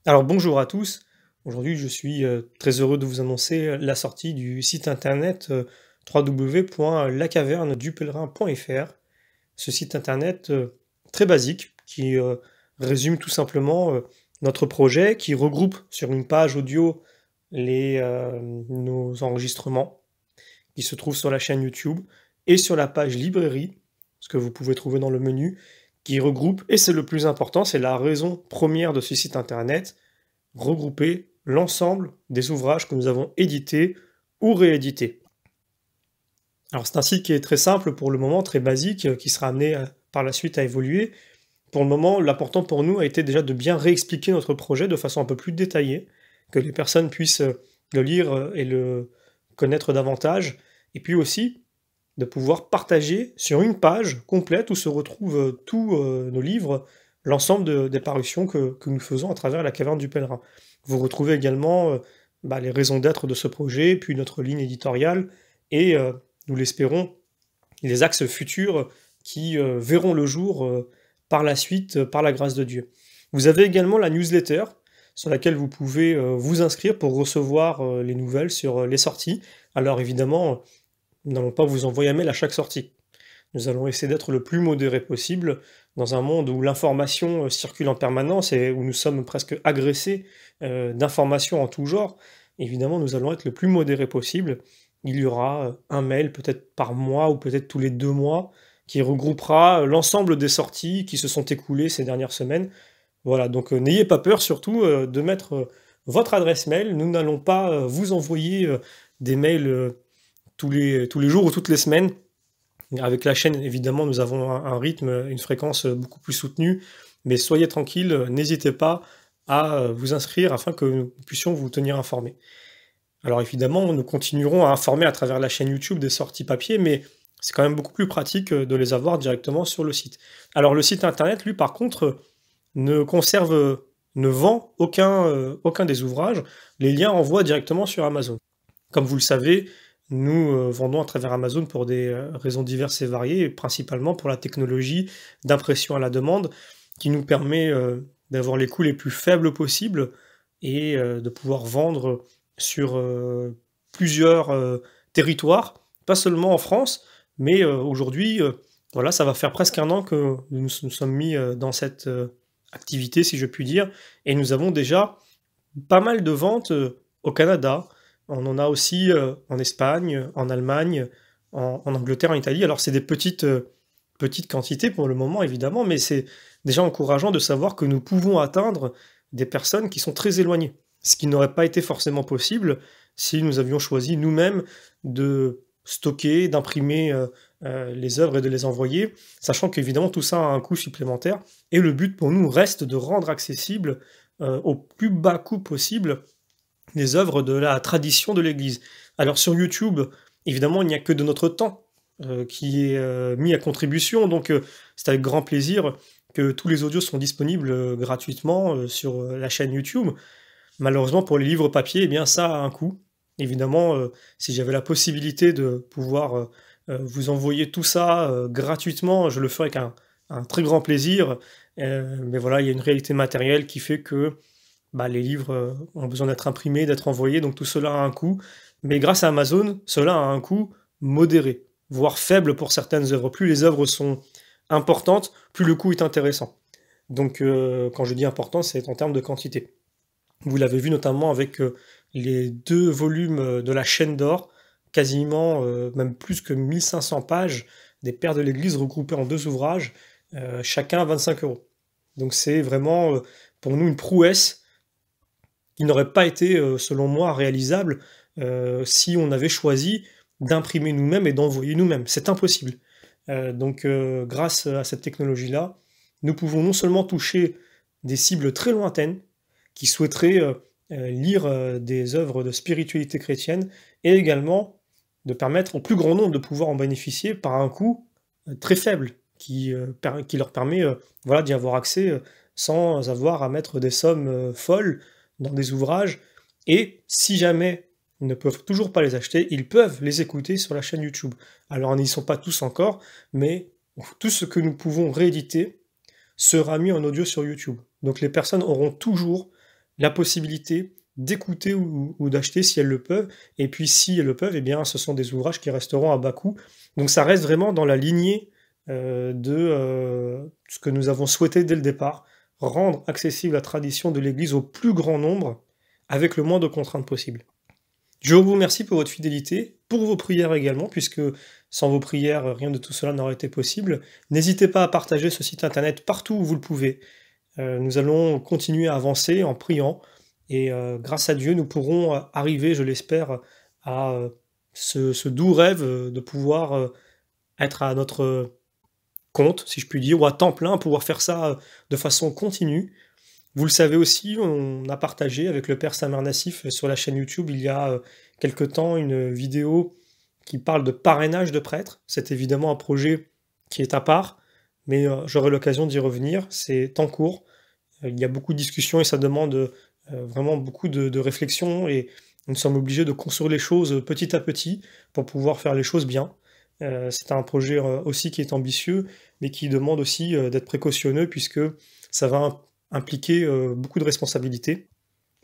Alors bonjour à tous. Aujourd'hui, je suis très heureux de vous annoncer la sortie du site internet www.lacavernedupèlerin.fr. Ce site internet très basique qui résume tout simplement notre projet, qui regroupe sur une page audio nos enregistrements qui se trouvent sur la chaîne YouTube et sur la page librairie, ce que vous pouvez trouver dans le menu, qui regroupe, et c'est le plus important, c'est la raison première de ce site internet, regrouper l'ensemble des ouvrages que nous avons édités ou réédités. Alors c'est un site qui est très simple pour le moment, très basique, qui sera amené par la suite à évoluer. Pour le moment, l'important pour nous a été déjà de bien réexpliquer notre projet de façon un peu plus détaillée, que les personnes puissent le lire et le connaître davantage, et puis aussi de pouvoir partager sur une page complète où se retrouvent tous nos livres, l'ensemble des parutions que nous faisons à travers la caverne du pèlerin. Vous retrouvez également les raisons d'être de ce projet, puis notre ligne éditoriale, et nous l'espérons, les axes futurs qui verront le jour par la suite, par la grâce de Dieu. Vous avez également la newsletter, sur laquelle vous pouvez vous inscrire pour recevoir les nouvelles sur les sorties. Alors évidemment, nous n'allons pas vous envoyer un mail à chaque sortie. Nous allons essayer d'être le plus modéré possible dans un monde où l'information circule en permanence et où nous sommes presque agressés d'informations en tout genre. Évidemment, nous allons être le plus modéré possible. Il y aura un mail peut-être par mois ou peut-être tous les 2 mois qui regroupera l'ensemble des sorties qui se sont écoulées ces dernières semaines. Voilà, donc n'ayez pas peur surtout de mettre votre adresse mail. Nous n'allons pas vous envoyer des mails tous les jours ou toutes les semaines. Avec la chaîne, évidemment, nous avons un rythme, une fréquence beaucoup plus soutenue, mais soyez tranquille, n'hésitez pas à vous inscrire afin que nous puissions vous tenir informés. Alors évidemment, nous continuerons à informer à travers la chaîne YouTube des sorties papier, mais c'est quand même beaucoup plus pratique de les avoir directement sur le site. Alors le site internet, lui, par contre, ne vend aucun des ouvrages. Les liens envoient directement sur Amazon. Comme vous le savez, nous vendons à travers Amazon pour des raisons diverses et variées, et principalement pour la technologie d'impression à la demande, qui nous permet d'avoir les coûts les plus faibles possibles et de pouvoir vendre sur plusieurs territoires, pas seulement en France, mais aujourd'hui, voilà, ça va faire presque un an que nous nous sommes mis dans cette activité, si je puis dire, et nous avons déjà pas mal de ventes au Canada. On en a aussi en Espagne, en Allemagne, en Angleterre, en Italie. Alors c'est des petites quantités pour le moment, évidemment, mais c'est déjà encourageant de savoir que nous pouvons atteindre des personnes qui sont très éloignées. Ce qui n'aurait pas été forcément possible si nous avions choisi nous-mêmes de stocker, d'imprimer les œuvres et de les envoyer, sachant qu'évidemment tout ça a un coût supplémentaire. Et le but pour nous reste de rendre accessible au plus bas coût possible les œuvres de la tradition de l'Église. Alors sur YouTube, évidemment, il n'y a que de notre temps qui est mis à contribution, donc c'est avec grand plaisir que tous les audios sont disponibles gratuitement sur la chaîne YouTube. Malheureusement, pour les livres papier, eh bien, ça a un coût. Évidemment, si j'avais la possibilité de pouvoir vous envoyer tout ça gratuitement, je le ferais avec un très grand plaisir. Mais voilà, il y a une réalité matérielle qui fait que les livres ont besoin d'être imprimés, d'être envoyés, donc tout cela a un coût. Mais grâce à Amazon, cela a un coût modéré, voire faible pour certaines œuvres. Plus les œuvres sont importantes, plus le coût est intéressant. Donc quand je dis important, c'est en termes de quantité. Vous l'avez vu notamment avec les 2 volumes de la chaîne d'or, quasiment même plus que 1500 pages des Pères de l'Église regroupés en 2 ouvrages, chacun 25 €. Donc c'est vraiment pour nous une prouesse qui n'aurait pas été, selon moi, réalisable si on avait choisi d'imprimer nous-mêmes et d'envoyer nous-mêmes. C'est impossible. Donc grâce à cette technologie-là, nous pouvons non seulement toucher des cibles très lointaines qui souhaiteraient lire des œuvres de spiritualité chrétienne et également de permettre au plus grand nombre de pouvoir en bénéficier par un coût très faible qui leur permet voilà, d'y avoir accès sans avoir à mettre des sommes folles dans des ouvrages. Et si jamais ils ne peuvent toujours pas les acheter, ils peuvent les écouter sur la chaîne YouTube. Alors, ils n'y sont pas tous encore, mais tout ce que nous pouvons rééditer sera mis en audio sur YouTube. Donc les personnes auront toujours la possibilité d'écouter ou d'acheter si elles le peuvent. Et puis si elles le peuvent, eh bien, ce sont des ouvrages qui resteront à bas coût. Donc ça reste vraiment dans la lignée de ce que nous avons souhaité dès le départ, rendre accessible la tradition de l'Église au plus grand nombre, avec le moins de contraintes possibles. Je vous remercie pour votre fidélité, pour vos prières également, puisque sans vos prières, rien de tout cela n'aurait été possible. N'hésitez pas à partager ce site internet partout où vous le pouvez. Nous allons continuer à avancer en priant et grâce à Dieu, nous pourrons arriver, je l'espère, à ce doux rêve de pouvoir être à notre compte, si je puis dire, ou à temps plein, pouvoir faire ça de façon continue. Vous le savez aussi, on a partagé avec le père Samer Nassif sur la chaîne YouTube il y a quelque temps une vidéo qui parle de parrainage de prêtres. C'est évidemment un projet qui est à part, mais j'aurai l'occasion d'y revenir. C'est en cours. Il y a beaucoup de discussions et ça demande vraiment beaucoup de réflexion et nous sommes obligés de construire les choses petit à petit pour pouvoir faire les choses bien. C'est un projet aussi qui est ambitieux, mais qui demande aussi d'être précautionneux puisque ça va impliquer beaucoup de responsabilités.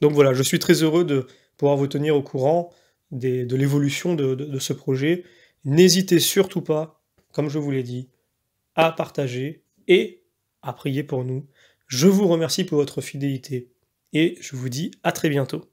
Donc voilà, je suis très heureux de pouvoir vous tenir au courant de l'évolution de ce projet. N'hésitez surtout pas, comme je vous l'ai dit, à partager et à prier pour nous. Je vous remercie pour votre fidélité et je vous dis à très bientôt.